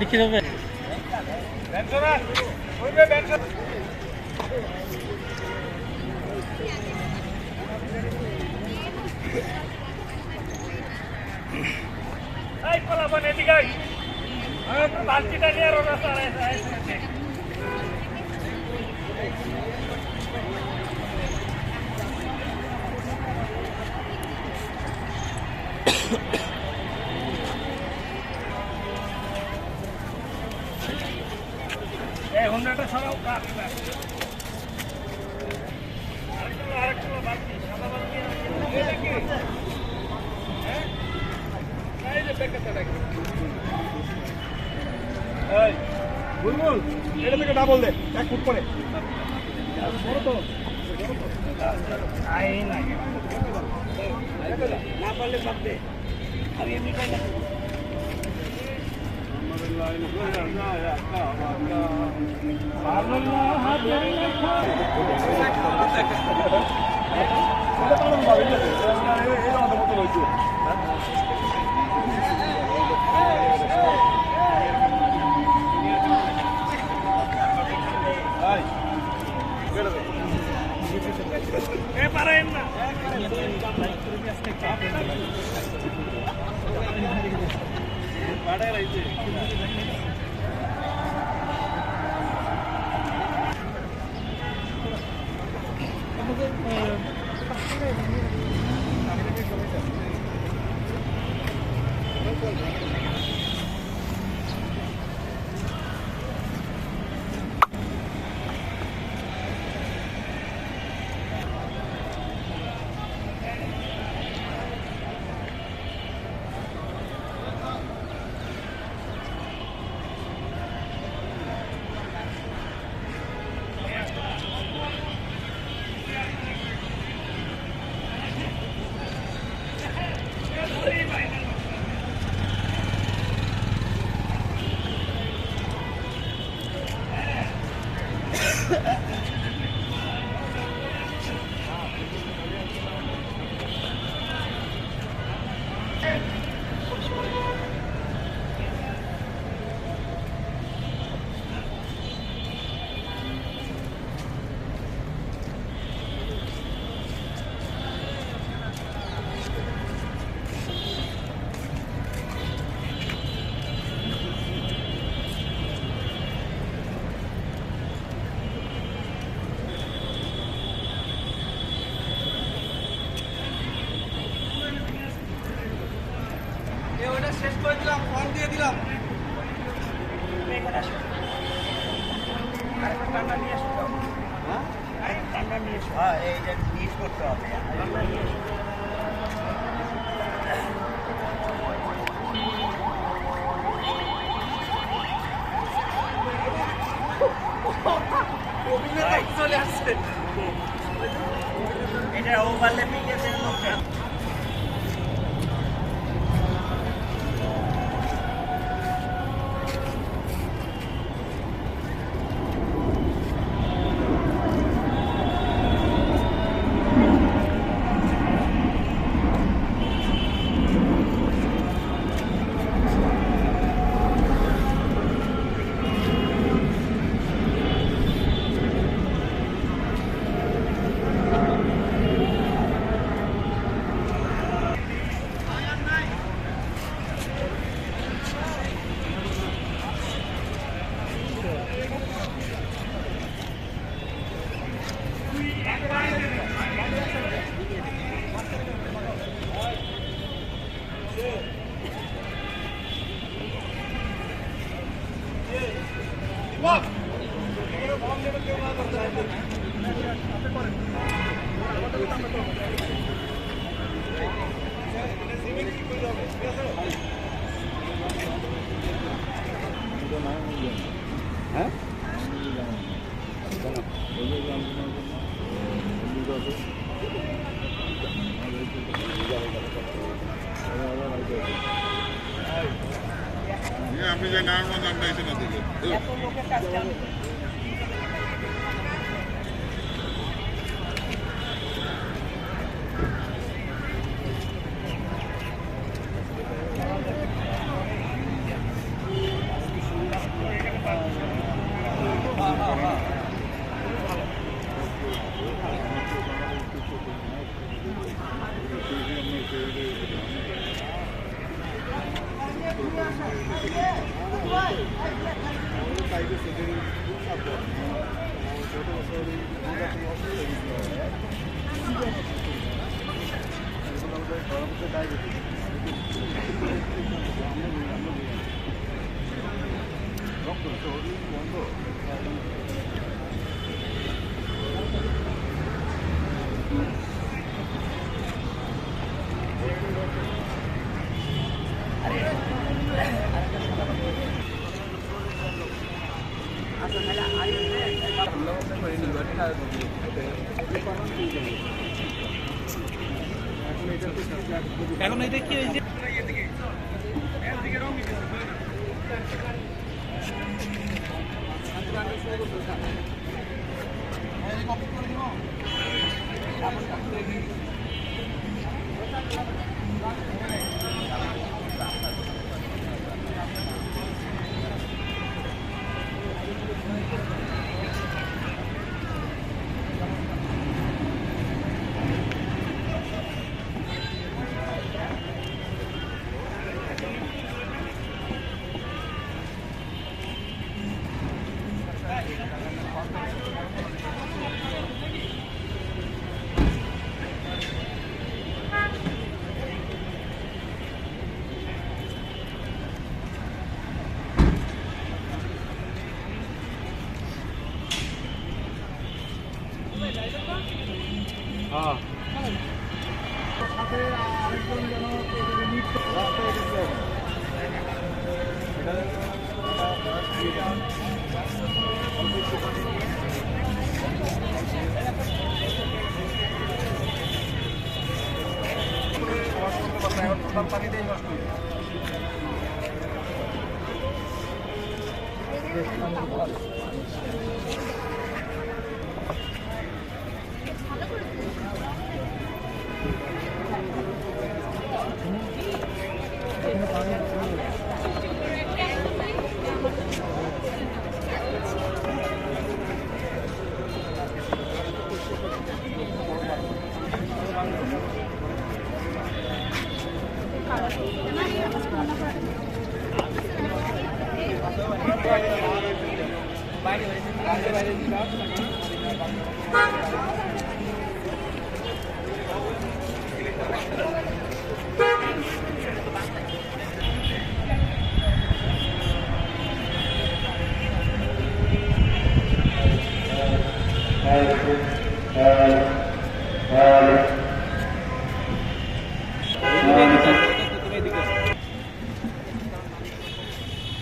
কিভাবে বালতিটা নিয়ে রোনা হুন্ডাটা সরাও আরেকটা বালতি সাদা বালতি বুলবুল এটা থেকে ডাবল দে 1 ফুট পরে বড় তো আই না না পারলে বাদ দে আমি এমনি খাই না পারেন না শেষ করে দিলাম ফোন দিয়ে দিলাম এখানে আসো আরেকটা ঠান্ডা নিয়ে আসো হ্যাঁ ঠান্ডা নিয়ে এসো হ্যাঁ এই যে নিয়ে করতে হবে ঠান্ডা নিয়ে এসো চলে আসছে এটা ওভারল্যাপিং এর লোকটা আপনি যে নাম নামটা এসে না দিলে এখন এটা কি হয়েছে?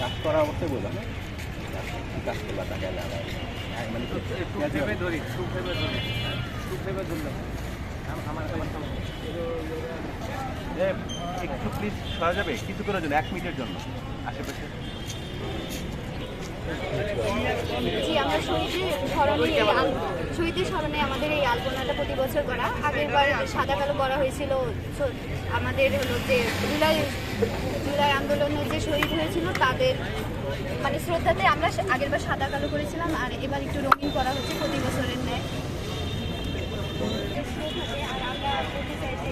কাজ করা অবশ্যই বললাম না কাজ করলা টাকা মানে ধরি আমার একটু প্লিজ সরা যাবে কিছু করার জন্য 1 মিনিটের জন্য আশেপাশে। জি, আমরা শহীদের স্মরণে আমাদের এই আলপনাটা প্রতি বছর করা। আগেরবার সাদা কালো করা হয়েছিল আমাদের হলো যে জুলাই আন্দোলনে যে শহীদ হয়েছিল তাদের মানে শ্রদ্ধাতে আমরা আগেরবার সাদা কালো করেছিলাম, আর এবার একটু রঙিন করা হচ্ছে প্রতি বছরের ন্যায়। আর আমরা বলতে চাই যে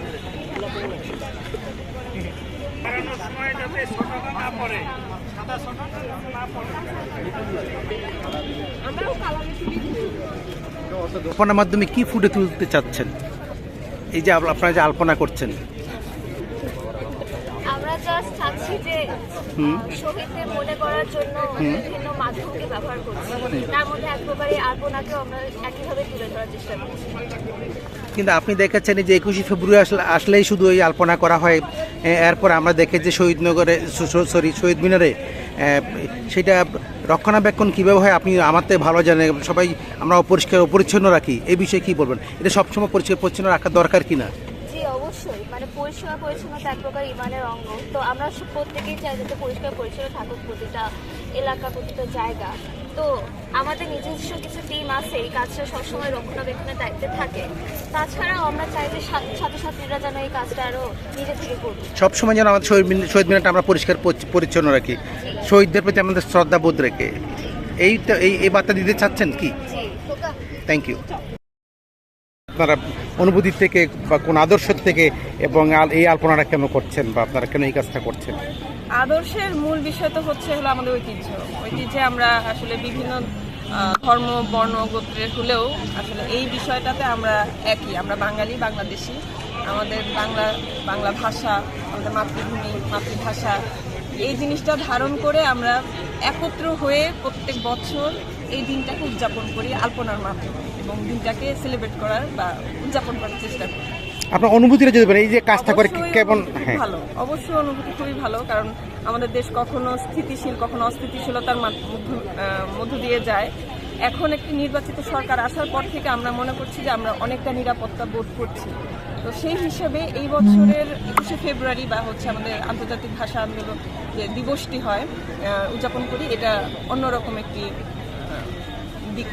আলপনার মাধ্যমে কি ফুটে তুলতে চাচ্ছেন, এই যে আপনারা যে আলপনা করছেন? আমরা জাস্ট চাচ্ছি যে শহীদদের মনে করার জন্য বিভিন্ন মাধ্যমকে ব্যবহার করছি, তার মধ্যে এক প্রকারে আলপনাকেও আমরা একইভাবে তুলে ধরার চেষ্টা করছি। কিন্তু আপনি দেখেছেন যে 21শে ফেব্রুয়ারি আসলেই শুধু এই আলপনা করা হয়, এরপর আমরা দেখে যে শহীদ মিনারে সেটা রক্ষণাবেক্ষণ কীভাবে হয় আপনি আমার থেকে ভালো জানেন। সবাই আমরা অপরিষ্কার পরিচ্ছন্ন রাখি, এই বিষয়ে কী বলবেন? এটা সবসময় পরিষ্কার পরিচ্ছন্ন রাখা দরকার কিনা? জি অবশ্যই, মানে পরিষ্কার পরিচ্ছন্নতা এক প্রকার ইমানের অঙ্গ। তো আমরা প্রত্যেকেই চাই যাতে পরিষ্কার পরিচ্ছন্ন থাকুক প্রতিটা এলাকা, প্রতিটা জায়গা। তো আমাদের নিজস্ব কিছু টিম আছে এই কাজটা সবসময় রক্ষণাবেক্ষণের দায়িত্বে থাকে। তাছাড়াও আমরা চাই যে ছাত্রছাত্রীরা যেন এই কাজটা আরও নিজে থেকে করবে। সবসময় যেন আমাদের শহীদ মিনারটা আমরা পরিষ্কার পরিচ্ছন্ন রাখি, শহীদদের প্রতি আমাদের শ্রদ্ধাবোধ রেখে। এইটা এই বার্তা দিতে চাচ্ছেন কি? Thank you. আপনারা অনুভূতি থেকে বা কোন আদর্শ থেকে এবং এই আলপনাটা কেন করছেন বা আপনারা কেন এই কাজটা করছেন? আদর্শের মূল বিষয় তো হচ্ছে হলো আমাদের ঐতিহ্যে আমরা আসলে বিভিন্ন ধর্ম বর্ণ গোত্রের হলেও আসলে এই বিষয়টাতে আমরা একই, আমরা বাঙালি, বাংলাদেশি। আমাদের বাংলা ভাষা, আমাদের মাতৃভূমি, মাতৃভাষা, এই জিনিসটা ধারণ করে আমরা একত্র হয়ে প্রত্যেক বছর এই দিনটাকে উদযাপন করি আলপনার মাধ্যমে, এবং দিনটাকে সেলিব্রেট করার বা উদযাপন করার চেষ্টা করি। আপনার অনুভূতিটা যদি বলেন, এই যে কাজটা করে অবশ্যই কেমন? অনুভূতি খুব হ্যাঁ, ভালো, অবশ্যই অনুভূতি খুবই ভালো, কারণ আমাদের দেশ কখনো স্থিতিশীল কখনো অস্থিতিশীলতার মধ্য দিয়ে যায়। এখন একটি নির্বাচিত সরকার আসার পর থেকে আমরা মনে করছি যে আমরা অনেকটা নিরাপত্তা বোধ করছি। তো সেই হিসেবে এই বছরের 21শে ফেব্রুয়ারি বা হচ্ছে আমাদের আন্তর্জাতিক ভাষা আন্দোলন যে দিবসটি হয় উদযাপন করি, এটা অন্যরকম একটি দিক।